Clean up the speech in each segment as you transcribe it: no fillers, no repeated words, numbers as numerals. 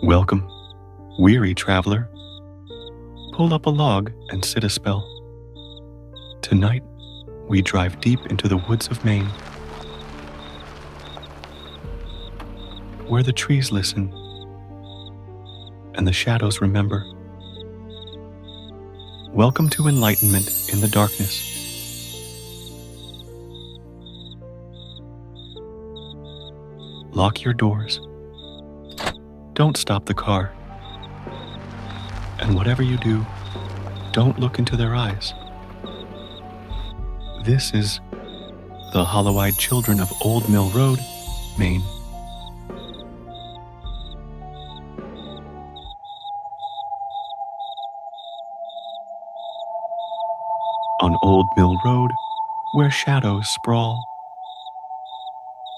Welcome, weary traveler. Pull up a log and sit a spell. Tonight, we drive deep into the woods of Maine, where the trees listen and the shadows remember. Welcome to Enlightenment in the darkness. Lock your doors. Don't stop the car. And whatever you do, don't look into their eyes. This is the hollow-eyed children of Old Mill Road, Maine. On Old Mill Road, where shadows sprawl,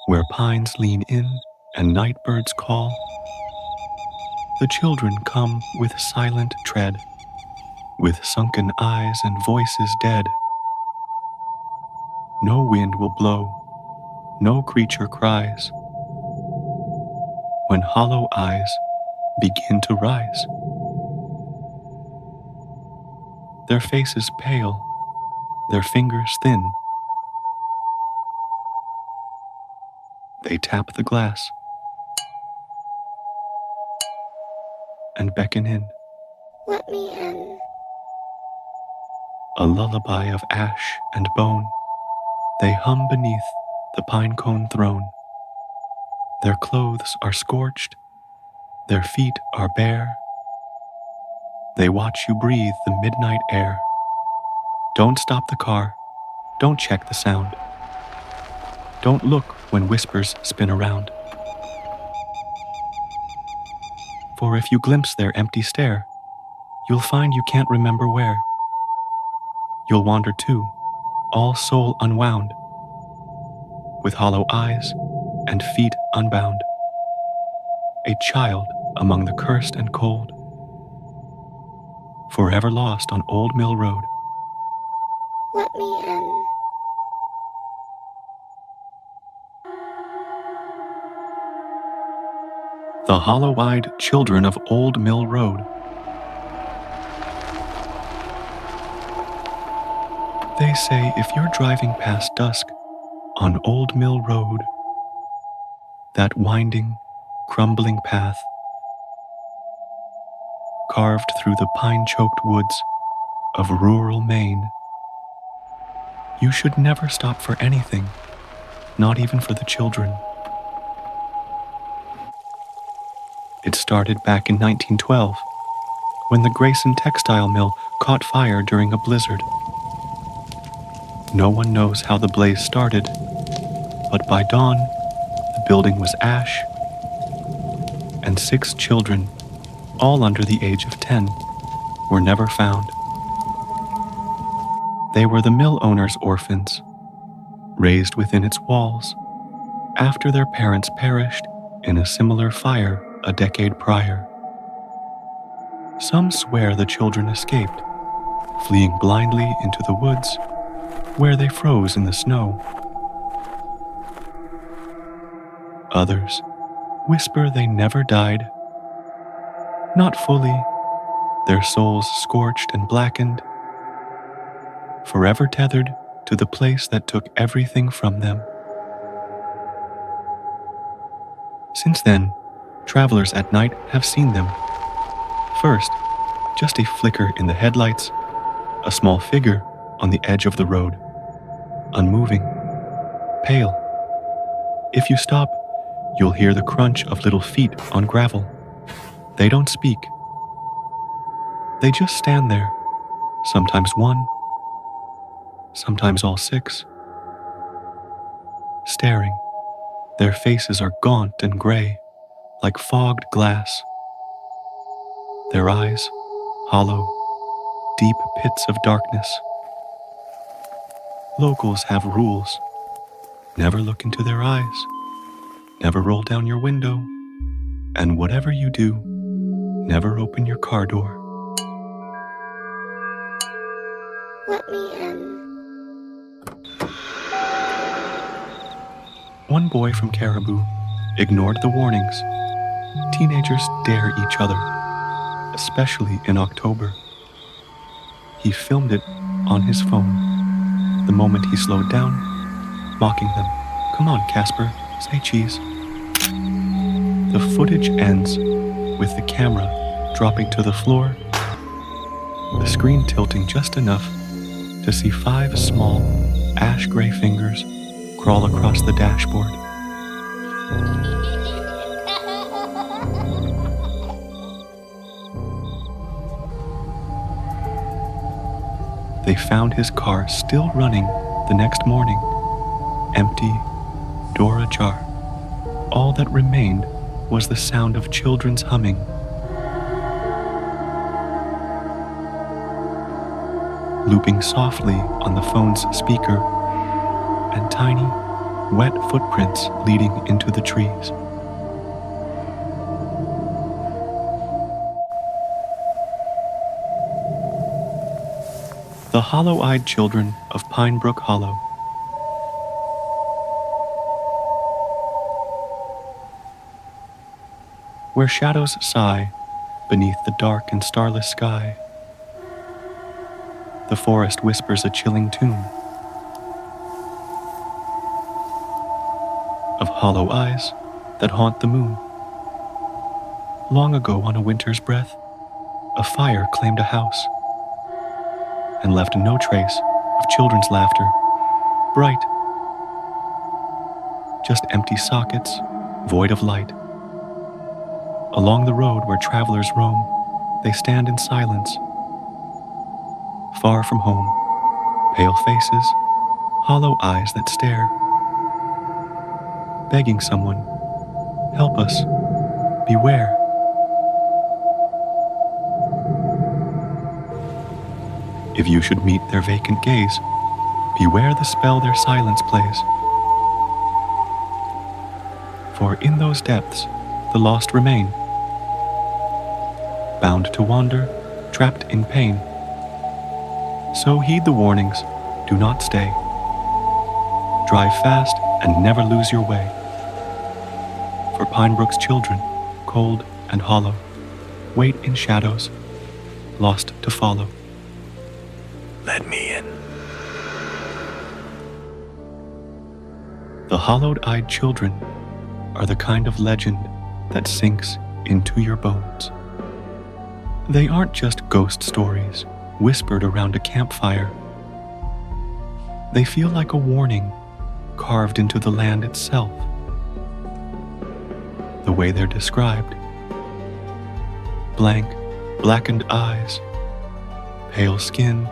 where pines lean in and night birds call, the children come with silent tread, with sunken eyes and voices dead. No wind will blow, no creature cries, when hollow eyes begin to rise. Their faces pale, their fingers thin. They tap the glass and beckon in. Let me in. A lullaby of ash and bone, they hum beneath the pine cone throne. Their clothes are scorched, their feet are bare. They watch you breathe the midnight air. Don't stop the car, don't check the sound. Don't look when whispers spin around. For if you glimpse their empty stare, you'll find you can't remember where. You'll wander too, all soul unwound, with hollow eyes and feet unbound. A child among the cursed and cold, forever lost on Old Mill Road. Let me in. The hollow-eyed children of Old Mill Road. They say if you're driving past dusk on Old Mill Road, that winding, crumbling path, carved through the pine-choked woods of rural Maine, you should never stop for anything, not even for the children. It started back in 1912, when the Grayson textile mill caught fire during a blizzard. No one knows how the blaze started, but by dawn, the building was ash, and 6 children, all under the age of 10, were never found. They were the mill owner's orphans, raised within its walls, after their parents perished in a similar fire a decade prior. Some swear the children escaped, fleeing blindly into the woods, where they froze in the snow. Others whisper they never died. Not fully, their souls scorched and blackened, forever tethered to the place that took everything from them. Since then, travelers at night have seen them. First, just a flicker in the headlights, a small figure on the edge of the road, unmoving, pale. If you stop, you'll hear the crunch of little feet on gravel. They don't speak. They just stand there, sometimes one, sometimes all 6, staring. Their faces are gaunt and gray, like fogged glass. Their eyes, hollow, deep pits of darkness. Locals have rules. Never look into their eyes. Never roll down your window. And whatever you do, never open your car door. Let me in. One boy from Caribou ignored the warnings Teenagers dare each other, especially in October. He filmed it on his phone the moment he slowed down, mocking them. Come on, Casper, say cheese. The footage ends with the camera dropping to the floor, the screen tilting just enough to see 5 small, ash-gray fingers crawl across the dashboard. They found his car still running the next morning, empty, door ajar. All that remained was the sound of children's humming. Looping softly on the phone's speaker, and tiny, wet footprints leading into the trees. The hollow-eyed children of Pine Brook Hollow. Where shadows sigh beneath the dark and starless sky, the forest whispers a chilling tune of hollow eyes that haunt the moon. Long ago, on a winter's breath, a fire claimed a house and left no trace of children's laughter, bright, just empty sockets, void of light. Along the road where travelers roam, they stand in silence, far from home, pale faces, hollow eyes that stare, begging someone, help us, beware. If you should meet their vacant gaze, beware the spell their silence plays. For in those depths, the lost remain, bound to wander, trapped in pain. So heed the warnings, do not stay. Drive fast and never lose your way. For Pine Brook's children, cold and hollow, wait in shadows, lost to follow. Let me in. The hollowed-eyed children are the kind of legend that sinks into your bones. They aren't just ghost stories whispered around a campfire. They feel like a warning carved into the land itself. The way they're described: blank, blackened eyes, pale skin,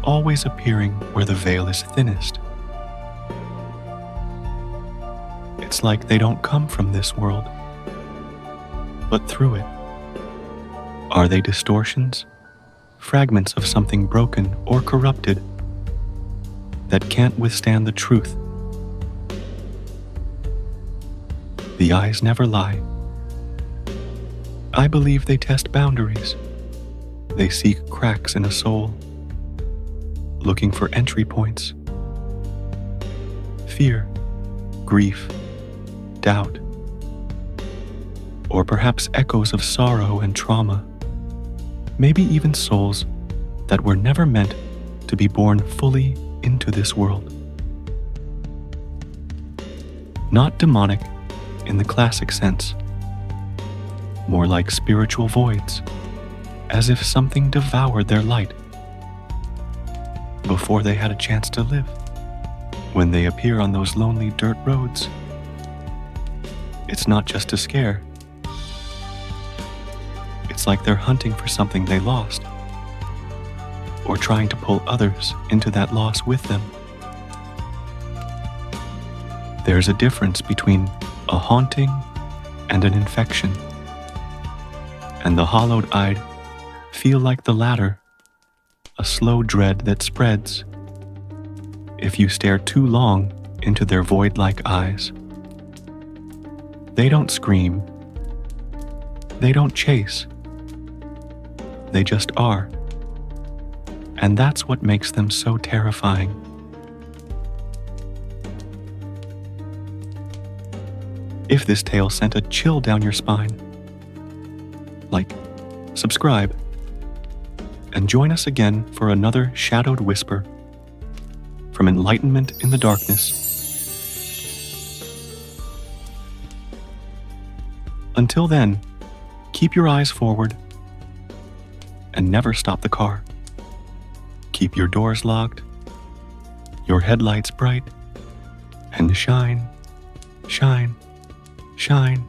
always appearing where the veil is thinnest. It's like they don't come from this world, but through it. Are they distortions, fragments of something broken or corrupted that can't withstand the truth? The eyes never lie. I believe they test boundaries. They seek cracks in a soul, looking for entry points. Fear, grief, doubt, or perhaps echoes of sorrow and trauma. Maybe even souls that were never meant to be born fully into this world. Not demonic in the classic sense, more like spiritual voids, as if something devoured their light before they had a chance to live. When they appear on those lonely dirt roads, it's not just a scare. It's like they're hunting for something they lost, or trying to pull others into that loss with them. There's a difference between a haunting and an infection, and the hollowed-eyed feel like the latter, a slow dread that spreads if you stare too long into their void-like eyes. They don't scream. They don't chase. They just are. And that's what makes them so terrifying. If this tale sent a chill down your spine, subscribe, and join us again for another shadowed whisper from Enlightenment in the Darkness. Until then, keep your eyes forward and never stop the car. Keep your doors locked, your headlights bright, and shine, shine, shine.